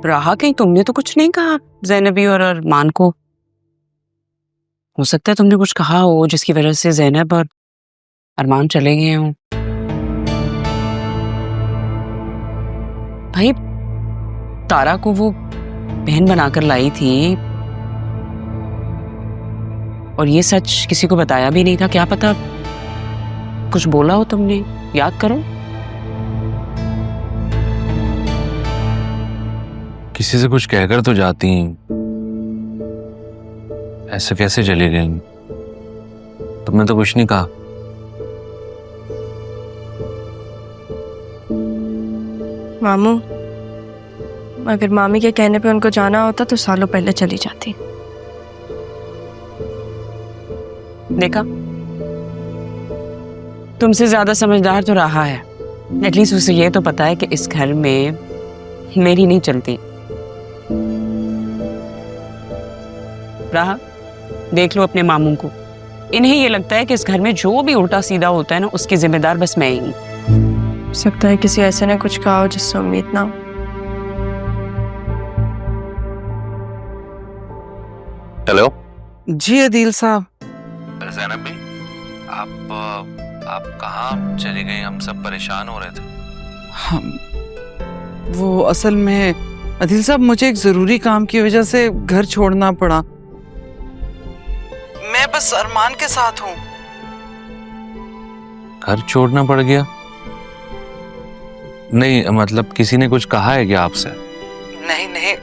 राहा, कहीं तुमने तो कुछ नहीं कहा ज़ैनबी और अरमान को? हो सकता है तुमने कुछ कहा हो जिसकी वजह से ज़ैनब और अरमान चले गए हों। भाई, तारा को वो बहन बनाकर लाई थी और ये सच किसी को बताया भी नहीं था। क्या पता कुछ बोला हो तुमने, याद करो। किसी से कुछ कहकर तो जाती, ऐसे कैसे चली गई? तुमने तो कुछ नहीं कहा। मामू, अगर मामी के कहने पे उनको जाना होता तो सालों पहले चली जाती। देखा, तुमसे ज्यादा समझदार तो रहा है। एटलीस्ट उसे ये तो पता है कि इस घर में मेरी नहीं चलती। रहा, देख लो अपने मामू को। इन्हें ये लगता है कि इस घर में जो भी उल्टा सीधा होता है ना, उसकी जिम्मेदार बस मैं ही हूं। सकता है किसी ऐसे ने कुछ कहा हो जिससे उम्मीद ना हो। हेलो जी अदील साहब। ज़ैनब भी, आप कहाँ चली गई? हम सब परेशान हो रहे थे। हम वो असल में अदील साहब, मुझे एक जरूरी काम की वजह से घर छोड़ना पड़ा। मैं बस अरमान के साथ हूँ। घर छोड़ना पड़ गया? नहीं, मतलब किसी ने कुछ कहा है क्या आपसे? नहीं नहीं,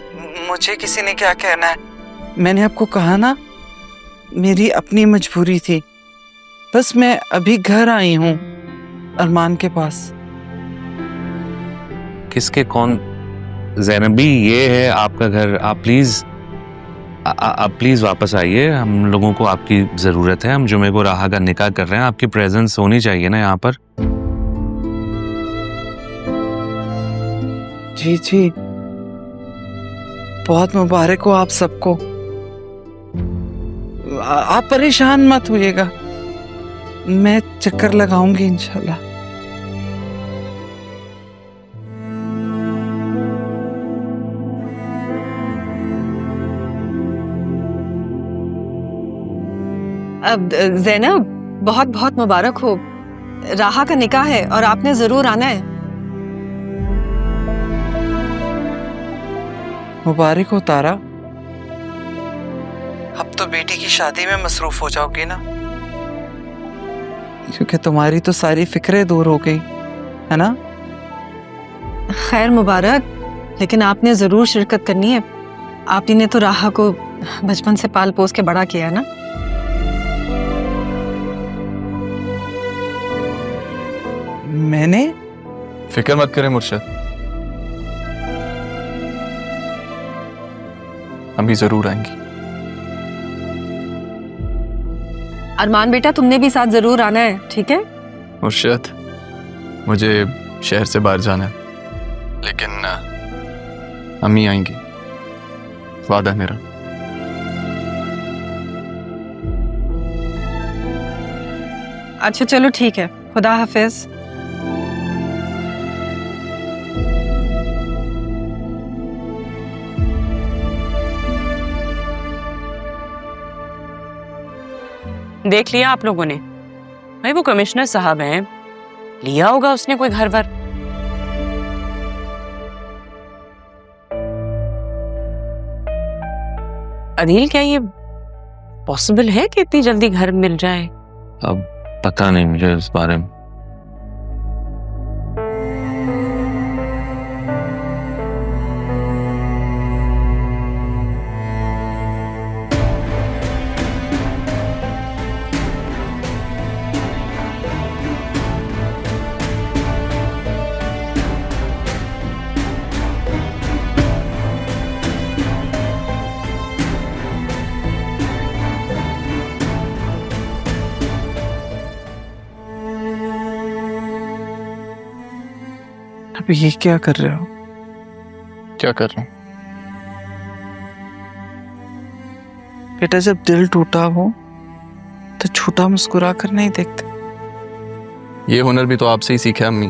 मुझे किसी ने क्या कहना है। मैंने आपको कहा ना, मेरी अपनी मजबूरी थी। बस मैं अभी घर आई हूँ अरमान के पास। किसके? कौन? ज़ैनबी, ये है आपका घर। आप प्लीज वापस आइए। हम लोगों को आपकी जरूरत है। हम जुमे को राहा का निकाह कर रहे हैं। आपकी प्रेजेंस होनी चाहिए ना यहाँ पर। जी जी, बहुत मुबारक हो आप सबको। आप परेशान मत होइएगा, मैं चक्कर लगाऊंगी इंशाल्लाह। अब ज़ैनब, बहुत बहुत मुबारक हो। राहा का निकाह है और आपने जरूर आना है। मुबारक हो तारा। अब तो बेटी की शादी में मसरूफ हो जाओगी ना, क्योंकि तुम्हारी तो सारी फिक्रें दूर हो गई है ना। खैर मुबारक, लेकिन आपने जरूर शिरकत करनी है। आप ही ने तो राहा को बचपन से पाल पोस के बड़ा किया ना। मैंने? फिक्र मत करें मुर्शद, हम भी जरूर आएंगे। अरमान बेटा, तुमने भी साथ जरूर आना है, ठीक है? मुर्शद, मुझे शहर से बाहर जाना है, लेकिन अम्मी आएंगी, वादा मेरा। अच्छा चलो ठीक है, खुदा हाफिज। देख लिया आप लोगों ने? भाई, वो कमिश्नर साहब हैं, लिया होगा उसने कोई घर वर। अदील, क्या ये पॉसिबल है कि इतनी जल्दी घर मिल जाए? अब पता नहीं मुझे इस बारे में। अब ये क्या कर रहे हो? क्या कर रहा हूँ? बेटा, जब दिल टूटा हो तो छोटा मुस्कुरा कर नहीं देखते। ये हुनर भी तो आपसे ही सीखा है अम्मी,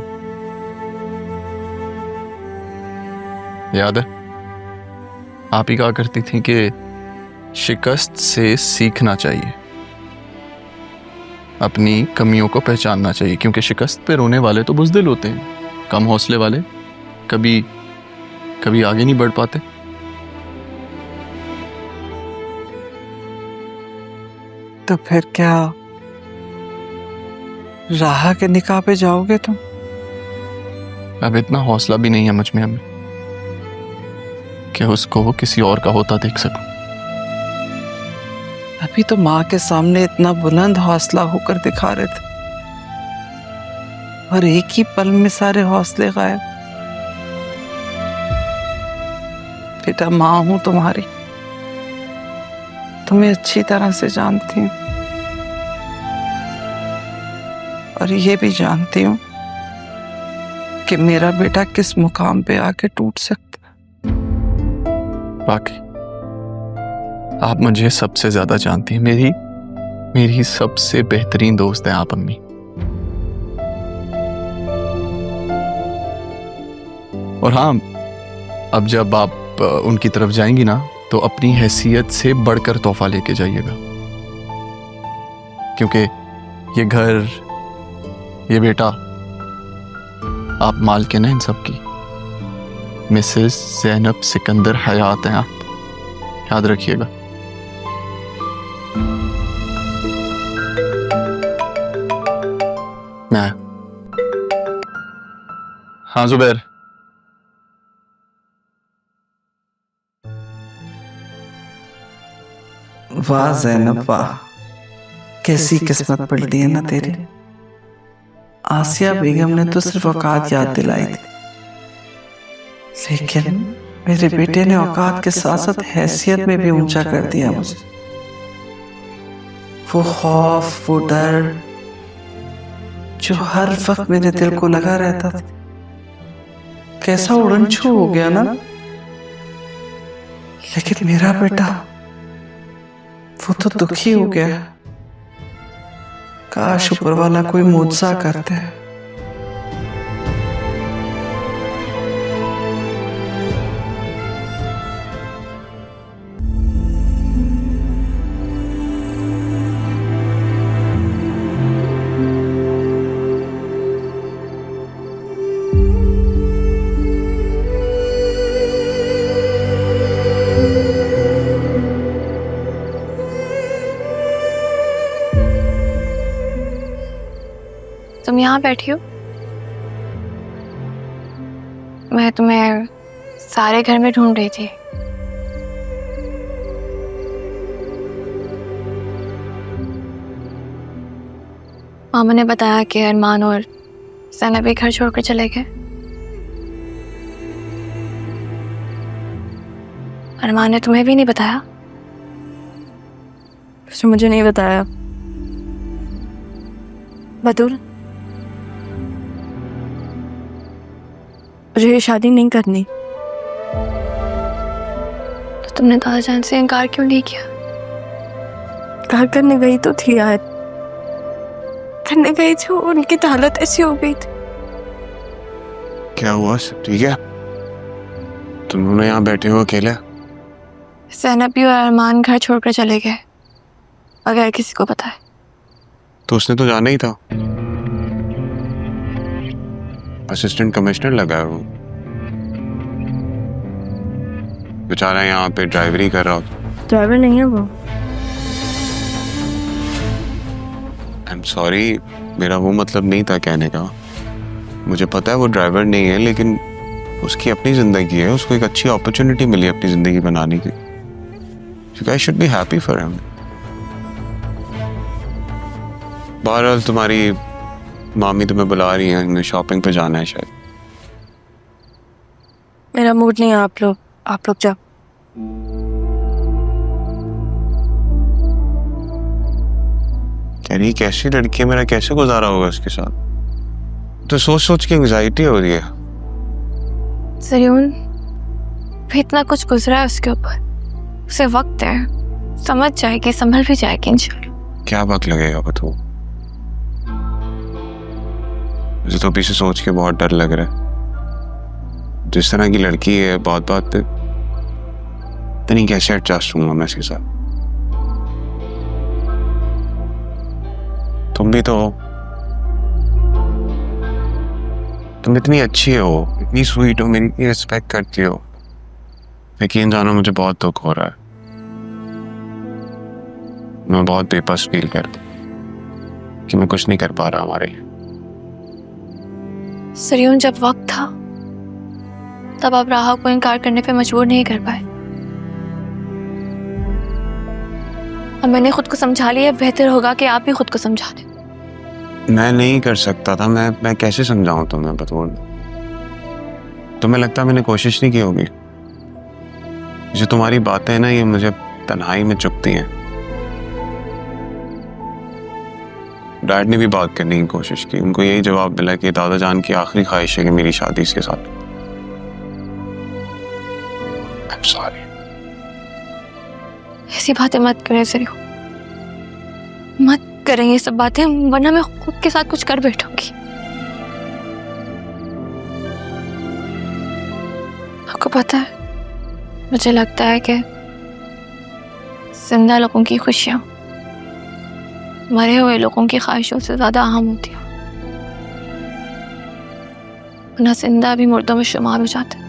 याद है? आप ही कहा करती थी कि शिकस्त से सीखना चाहिए, अपनी कमियों को पहचानना चाहिए, क्योंकि शिकस्त पे रोने वाले तो बुज़दिल होते हैं, कम हौसले वाले कभी कभी आगे नहीं बढ़ पाते। तो फिर क्या राहा के निकाह पे जाओगे तुम? अब इतना हौसला भी नहीं है मुझ में हमें कि उसको किसी और का होता देख सकूं। अभी तो माँ के सामने इतना बुलंद हौसला होकर दिखा रहे थे, और एक ही पल में सारे हौसले गायब। बेटा, माँ हूं तुम्हारी, तुम्हें अच्छी तरह से जानती हूँ, और ये भी जानती हूँ कि मेरा बेटा किस मुकाम पे आके टूट सकता। बाकी आप मुझे सबसे ज्यादा जानती हैं, मेरी सबसे बेहतरीन दोस्त हैं आप अम्मी। और हाँ, अब जब आप उनकी तरफ जाएंगी ना, तो अपनी हैसियत से बढ़कर तोहफा लेके जाइएगा, क्योंकि ये घर, ये बेटा, आप मालकिन हैं इन सब की। मिसेस ज़ैनब सिकंदर हयात हैं आप, याद रखिएगा। मैं, हाँ जुबैर, वाह ज़ैनब वाह, कैसी किस्मत पलटी है ना तेरी। आसिया बेगम ने तो सिर्फ औकात याद दिलाई थी, लेकिन मेरे बेटे ने औकात के साथ साथ हैसियत में भी ऊंचा कर दिया मुझे। वो खौफ, वो डर जो हर वक्त मेरे दिल को लगा रहता था, कैसा उड़नछू हो गया ना। लेकिन मेरा बेटा, वो तो दुखी हो गया। काश ऊपर वाला कोई मुआवजा करते हैं। तुम यहाँ बैठी हो, मैं तुम्हें सारे घर में ढूंढ रही थी। मामा ने बताया कि अरमान और ज़ैनब भी घर छोड़कर चले गए। अरमान ने तुम्हें भी नहीं बताया? उसने मुझे नहीं बताया। बतूल, मुझे ये शादी नहीं करनी। तो तुमने दादा जान से इनकार क्यों नहीं किया? इनकार करने गई तो थी यार, करने गई थी, उनकी तो हालत ऐसी हो गई थी। क्या हुआ? सब ठीक है? तुम दोनों यहाँ बैठे हो अकेले? ज़ैनब भी और अरमान घर छोड़कर चले गए बगैर किसी को बताए। तो उसने तो जाना ही था, असिस्टेंट कमिश्नर लगा है वो, बेचारा यहाँ पे ड्राइवरी कर रहा हो। ड्राइवर नहीं है वो। आई एम सॉरी, मेरा वो मतलब नहीं था कहने का। मुझे पता है वो ड्राइवर नहीं है, लेकिन उसकी अपनी जिंदगी है, उसको एक अच्छी अपॉर्चुनिटी मिली अपनी जिंदगी बनाने की। You guys should be happy for him. बहरहाल तुम्हारी मामी तुम्हें बुला रही हैं, हमें शॉपिंग पे जाना है शायद। मेरा मूड नहीं है, आप लोग जाओ। यार ये कैसी लड़की है, मेरा कैसे गुजारा होगा उसके साथ? तो सोच सोच के एंग्जाइटी हो रही है। ज़रियून, भी इतना कुछ गुजरा है उसके ऊपर, उसे वक्त है, समझ जाएगी, संभल भी जाएगी इंशाल्लाह। क्या वक्त लगेगा बताओ? मुझे तो पीछे सोच के बहुत डर लग रहा है। जिस तरह की लड़की है, बात बात पे पता नहीं कैसे एडजस्ट होऊंगा मैं इसके साथ। तुम भी तो हो, तुम इतनी अच्छी हो, इतनी स्वीट हो, मेरी रिस्पेक्ट करती हो, लेकिन जानो मुझे बहुत दुख हो रहा है। मैं बहुत बेबस फील करता हूँ कि मैं कुछ नहीं कर पा रहा हमारे लिए। सरियून, जब वक्त था तब आप राहा को इनकार करने पे मजबूर नहीं कर पाए। अब मैंने खुद को समझा लिया, बेहतर होगा कि आप भी खुद को समझा लें। मैं नहीं कर सकता था, मैं कैसे समझाऊं तुम्हें बतूल? तुम्हें लगता है मैंने कोशिश नहीं की होगी? जो तुम्हारी बातें हैं ना, ये मुझे तन्हाई में चुभती हैं। डैड ने भी बात करने की कोशिश की, उनको यही जवाब मिला कि दादा जान की आखिरी ख्वाहिश है कि मेरी शादी इसके साथ। I'm sorry। ऐसी बातें मत करें सरियून, मत करें ये सब बातें, वरना मैं खुद के साथ कुछ कर बैठूंगी। आपको पता है, मुझे लगता है कि जिंदा लोगों की खुशियां मरे हुए लोगों की ख्वाहिशों से ज्यादा अहम होती है, वरना जिंदा भी मुर्दों में शुमार हो जाते हैं।